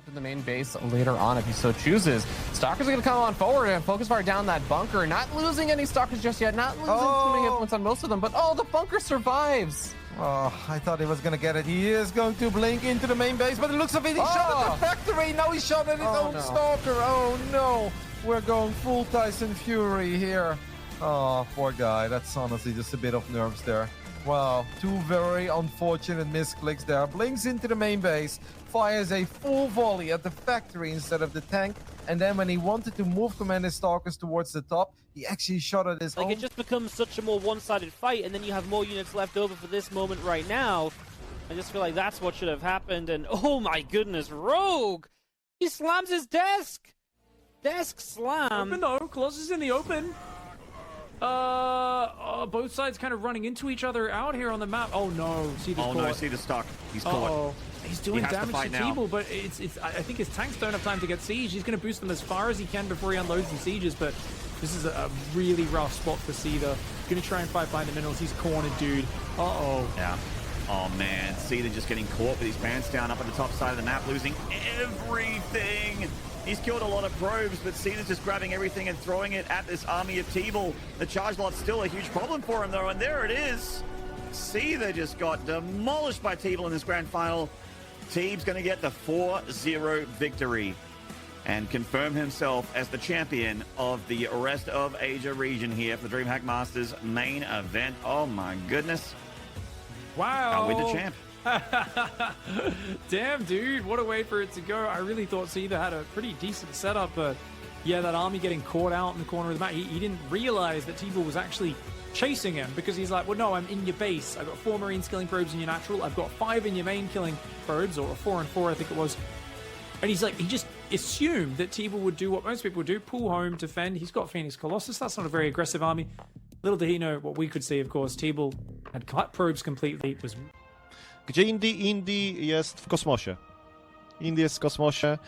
up to the main base later on if he so chooses. Stalkers are going to come on forward and focus fire down that bunker. Not losing any Stalkers just yet. Not losing too many influence on most of them. But, oh, the bunker survives. Oh, I thought he was going to get it. He is going to blink into the main base, but it looks like he shot at the factory. Now he shot at his own Stalker. Oh, no. We're going full Tyson Fury here. Oh, poor guy. That's honestly just a bit of nerves there. Wow, two very unfortunate misclicks there. Blinks into the main base, fires a full volley at the factory instead of the tank, and then when he wanted to move Commander Stalkers towards the top, he actually shot at his own. It just becomes such a more one-sided fight, and then you have more units left over for this moment right now. I just feel like that's what should have happened, and oh my goodness, Rogue! He slams his desk! Desk slam! Open though, Colossus in the open. Both sides kind of running into each other out here on the map. Oh no, Cedar's caught. No, Cedar's stuck. He's caught. He's doing damage to T-Ball, but I think his tanks don't have time to get siege. He's going to boost them as far as he can before he unloads the sieges, but this is a really rough spot for Cedar. Going to try and fight by the minerals. He's cornered, dude. Uh-oh. Yeah. Oh man, Cedar just getting caught with his pants down up at the top side of the map, losing everything. He's killed a lot of probes, but Cedar's just grabbing everything and throwing it at this army of T-Ball. The charge lot's still a huge problem for him, though, and there it is. Cedar just got demolished by T-Ball in this grand final. Teeb's going to get the 4-0 victory and confirm himself as the champion of the rest of Asia region here for the DreamHack Masters main event. Oh my goodness. Wow. Can't win the champ. Damn, dude, what a way for it to go. I really thought Cedar had a pretty decent setup, but yeah, that army getting caught out in the corner of the map, he didn't realize that T-Ball was actually chasing him, because he's like, well, no, I'm in your base. I've got 4 Marines killing probes in your natural. I've got 5 in your main killing probes, or 4 and 4, I think it was. And he's like, he just assumed that T-Ball would do what most people do, pull home, defend. He's got Phoenix Colossus. That's not a very aggressive army. Little did he know what we could see, of course. T-Ball had cut probes completely. It was... Gdzie Indy jest w kosmosie. Indy jest w kosmosie.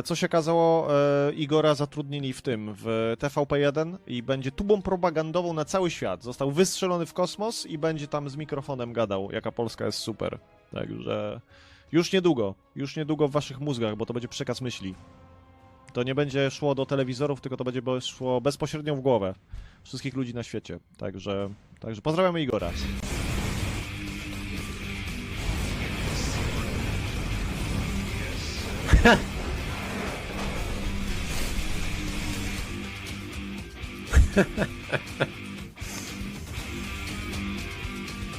Co się okazało, Igora zatrudnili w tym, w TVP1 i będzie tubą propagandową na cały świat. Został wystrzelony w kosmos i będzie tam z mikrofonem gadał, jaka Polska jest super. Także już niedługo w waszych mózgach, bo to będzie przekaz myśli. To nie będzie szło do telewizorów, tylko to będzie szło bezpośrednio w głowę wszystkich ludzi na świecie. Także pozdrawiamy Igora.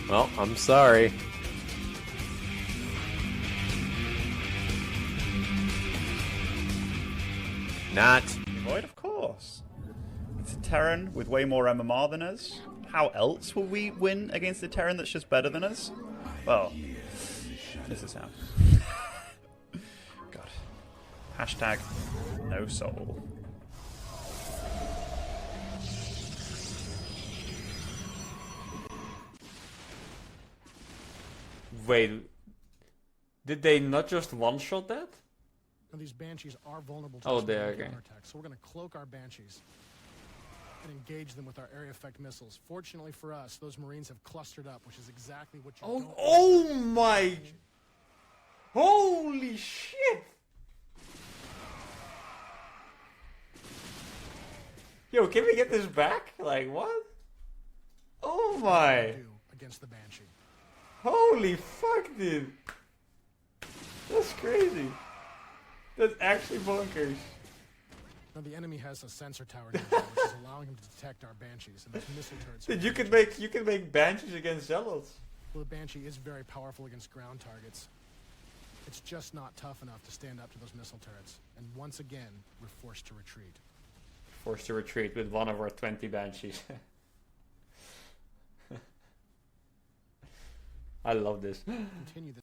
Well, I'm sorry. Not. Void, of course. It's a Terran with way more MMR than us. How else will we win against a Terran that's just better than us? Well, this is how. God. Hashtag nosoul. Wait, did they not just one-shot that? Now, these Banshees are vulnerable to counterattack, so we're going to cloak our Banshees and engage them with our area effect missiles. Fortunately for us, those Marines have clustered up, which is exactly what you don't... Oh my... Holy shit! Yo, can we get this back? Like, what? Oh my... Against the Banshee. Holy fuck, dude! That's crazy. That's actually bonkers. Now the enemy has a sensor tower nearby, which is allowing him to detect our Banshees, and those missile turrets... Dude, you can make Banshees against Zealots. Well, the Banshee is very powerful against ground targets. It's just not tough enough to stand up to those missile turrets. And once again, we're forced to retreat. Forced to retreat with one of our 20 Banshees. I love this.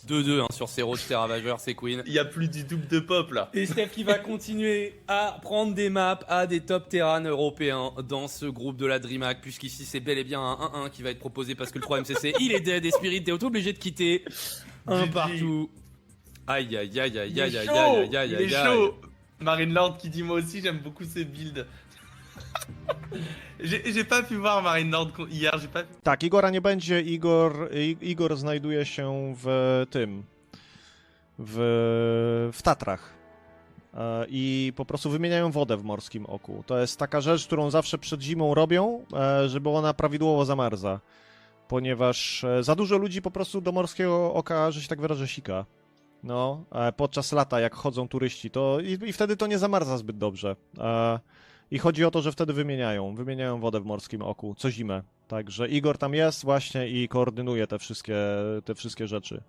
2-2 hein, sur ces roches ravageurs, c'est Queen. Il y a plus du double de pop là. Et Steph qui va continuer à prendre des maps à des top terrains européens dans ce groupe de la DreamHack, puisqu'ici c'est bel et bien un 1-1 qui va être proposé parce que le 3MCC il est dead et Spirit est obligé de quitter. Un partout. Aïe aïe aïe aïe aïe aïe aïe aïe. Il est chaud. Marine Lord qui dit moi aussi j'aime beaucoup ces builds. J'ai pas pu voir Marine Nord hier, j'ai pas pu... Tak, Igora nie będzie, Igor znajduje się w tym... w Tatrach. I po prostu wymieniają wodę w morskim oku. To jest taka rzecz, którą zawsze przed zimą robią, żeby ona prawidłowo zamarza. Ponieważ za dużo ludzi po prostu do morskiego oka, że się tak wyrażę, sika. No, podczas lata, jak chodzą turyści, to i wtedy to nie zamarza zbyt dobrze. I chodzi o to, że wtedy wymieniają wodę w morskim oku co zimę. Także Igor tam jest właśnie i koordynuje te wszystkie rzeczy.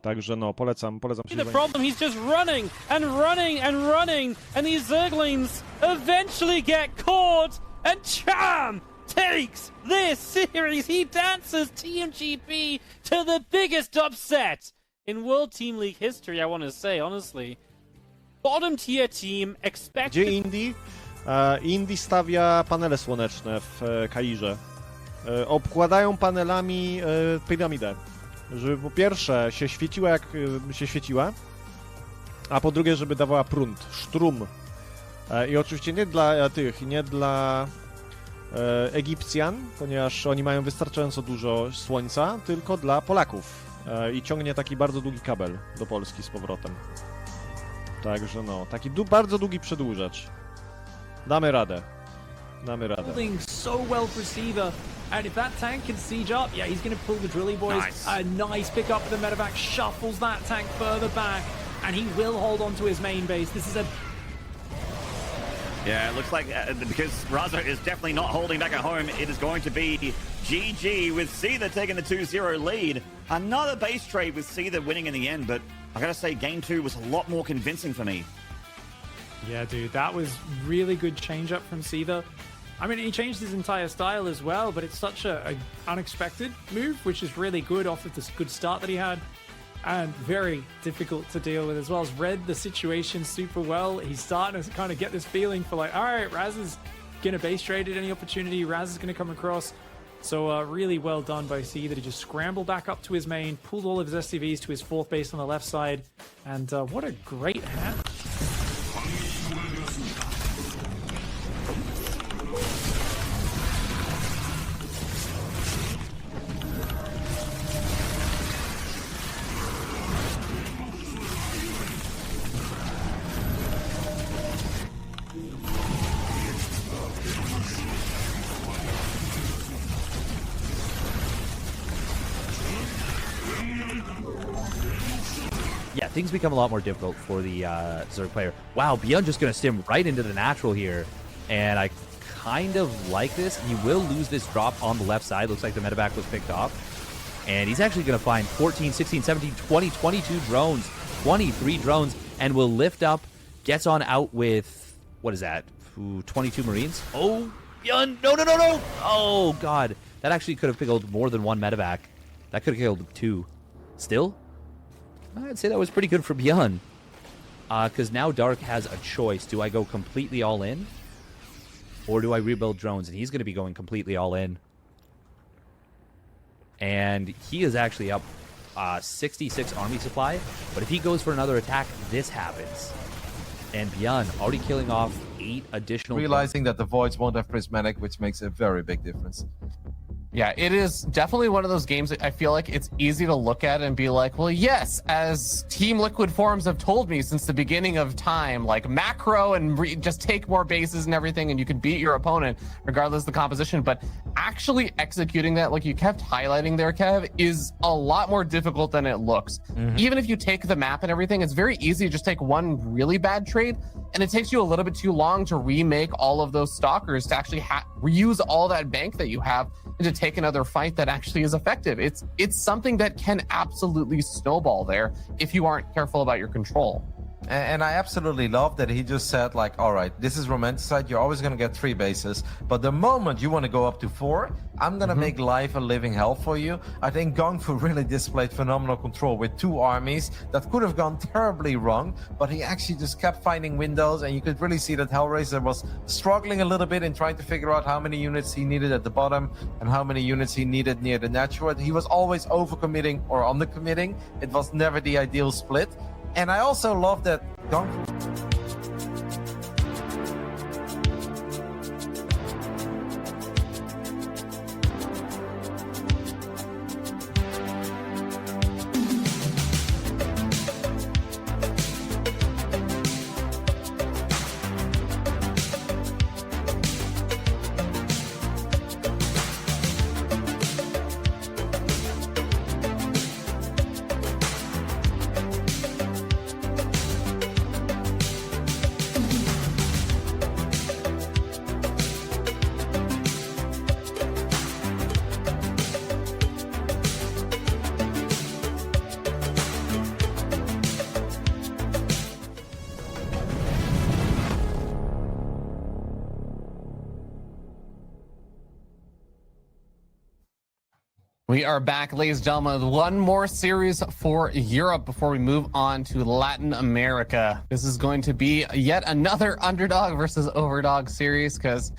Także no, polecam się. The problem, he's just running and running and running, and these Zerglings eventually get caught, and Cham takes this series. He dances Team GP to the biggest upset in World Team League history, I want to say, honestly. Bottom tier team expected... Gdzie Indy? Indy stawia panele słoneczne w Kairze. Obkładają panelami piramidę. Żeby po pierwsze się świeciła jak się świeciła, a po drugie, żeby dawała prąd, sztrum. I oczywiście nie dla Egipcjan, ponieważ oni mają wystarczająco dużo słońca, tylko dla Polaków. I ciągnie taki bardzo długi kabel do Polski z powrotem. Także no, taki bardzo długi przedłużacz. Damy radę. Holding so well for Seether. And if that tank can siege up, yeah, he's going to pull the Drilly Boys. Nice. A nice pick up for the medevac, shuffles that tank further back, and he will hold on to his main base. This is a... Yeah, it looks like because Raza is definitely not holding back at home, it is going to be GG with Seether taking the 2-0 lead. Another base trade with Seether winning in the end, but I gotta say, game 2 was a lot more convincing for me. Yeah, dude, that was really good change up from Seether. I mean, he changed his entire style as well, but it's such a unexpected move, which is really good off of this good start that he had, and very difficult to deal with as well. He's read the situation super well. He's starting to kind of get this feeling for like, all right, Raz is going to base trade at any opportunity. Raz is going to come across. So really well done by C that he just scrambled back up to his main, pulled all of his SCVs to his fourth base on the left side, and what a great hand. Yeah, things become a lot more difficult for the Zerg player. Wow, Beyond just going to stim right into the natural here. And I kind of like this. He will lose this drop on the left side. Looks like the medevac was picked off. And he's actually going to find 14, 16, 17, 20, 22 drones. 23 drones. And will lift up. Gets on out with... What is that? 22 Marines? Oh, Beyond! No, no, no, no! Oh, God. That actually could have killed more than one medevac. That could have killed 2. Still? I'd say that was pretty good for Beyond. Because now Dark has a choice. Do I go completely all in? Or do I rebuild drones? And he's going to be going completely all in. And he is actually up 66 army supply. But if he goes for another attack, this happens. And Beyond already killing off 8 additional... Realizing that the Voids won't have Prismatic, which makes a very big difference. Yeah, it is definitely one of those games that I feel like it's easy to look at and be like, well, yes, as Team Liquid forums have told me since the beginning of time, like macro and just take more bases and everything, and you can beat your opponent regardless of the composition. But actually executing that, like you kept highlighting there, Kev, is a lot more difficult than it looks. Even if you take the map and everything, it's very easy to just take one really bad trade, and it takes you a little bit too long to remake all of those stalkers to actually reuse all that bank that you have and to take another fight that actually is effective. It's something that can absolutely snowball there if you aren't careful about your control. And I absolutely love that he just said, like, all right, this is Romanticide. You're always going to get 3 bases. But the moment you want to go up to 4, I'm going to make life a living hell for you. I think Gongfu really displayed phenomenal control with 2 armies that could have gone terribly wrong. But he actually just kept finding windows. And you could really see that Hellraiser was struggling a little bit in trying to figure out how many units he needed at the bottom and how many units he needed near the natural. He was always overcommitting or undercommitting. It was never the ideal split. And I also love that We are back, ladies and gentlemen, with one more series for Europe before we move on to Latin America. This is going to be yet another underdog versus overdog series, because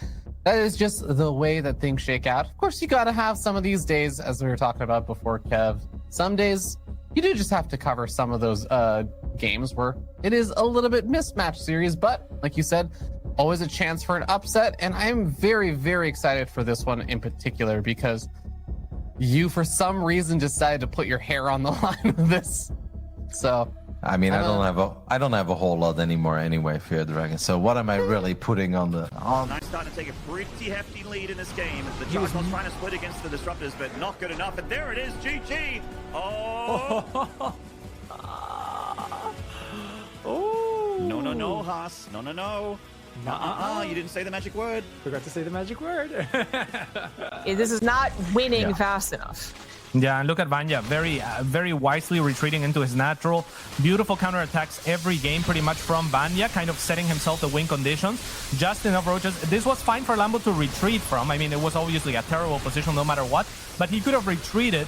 that is just the way that things shake out. Of course, you got to have some of these days, as we were talking about before, Kev. Some days, you do just have to cover some of those games where it is a little bit mismatched series, but like you said, always a chance for an upset. And I'm very, very excited for this one in particular, because you, for some reason, decided to put your hair on the line with this. So, I mean, I don't have a whole lot anymore anyway, Fear Dragon. So what am I really putting on the? Nice starting to take a pretty hefty lead in this game. As the Chargers trying to split against the Disruptors, but not good enough. And there it is, GG. Oh. Oh. No, Haas. No. You didn't say the magic word. Forgot to say the magic word. This is not winning fast enough. Yeah, and look at VANYA, very wisely retreating into his natural. Beautiful counterattacks every game, pretty much from VANYA, kind of setting himself the win conditions. Just enough roaches. This was fine for Lambo to retreat from. I mean, it was obviously a terrible position no matter what, but he could have retreated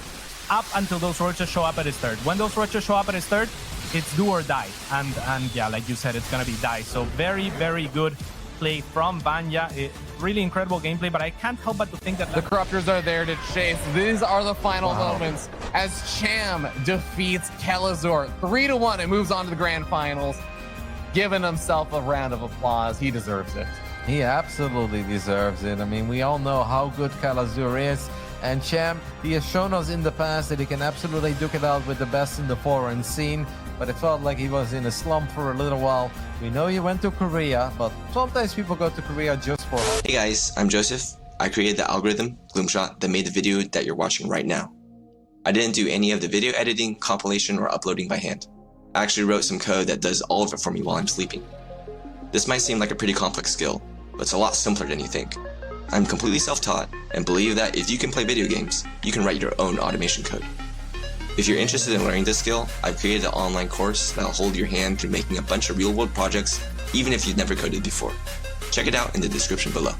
up until those roaches show up at his third. When those roaches show up at his third, it's do or die. And yeah, like you said, it's gonna be die. So very, very good play from VANYA. Really incredible gameplay, but I can't help but to think that the Corruptors are there to chase. These are the final moments as Cham defeats Elazer 3-1 and moves on to the grand finals, giving himself a round of applause. He deserves it. He absolutely deserves it. I mean, we all know how good Elazer is. And Cham, he has shown us in the past that he can absolutely duke it out with the best in the foreign scene, but it felt like he was in a slump for a little while. We know he went to Korea, but sometimes people go to Korea just for... Hey guys, I'm Joseph. I created the algorithm, Gloomshot, that made the video that you're watching right now. I didn't do any of the video editing, compilation, or uploading by hand. I actually wrote some code that does all of it for me while I'm sleeping. This might seem like a pretty complex skill, but it's a lot simpler than you think. I'm completely self-taught and believe that if you can play video games, you can write your own automation code. If you're interested in learning this skill, I've created an online course that'll hold your hand through making a bunch of real-world projects, even if you've never coded before. Check it out in the description below.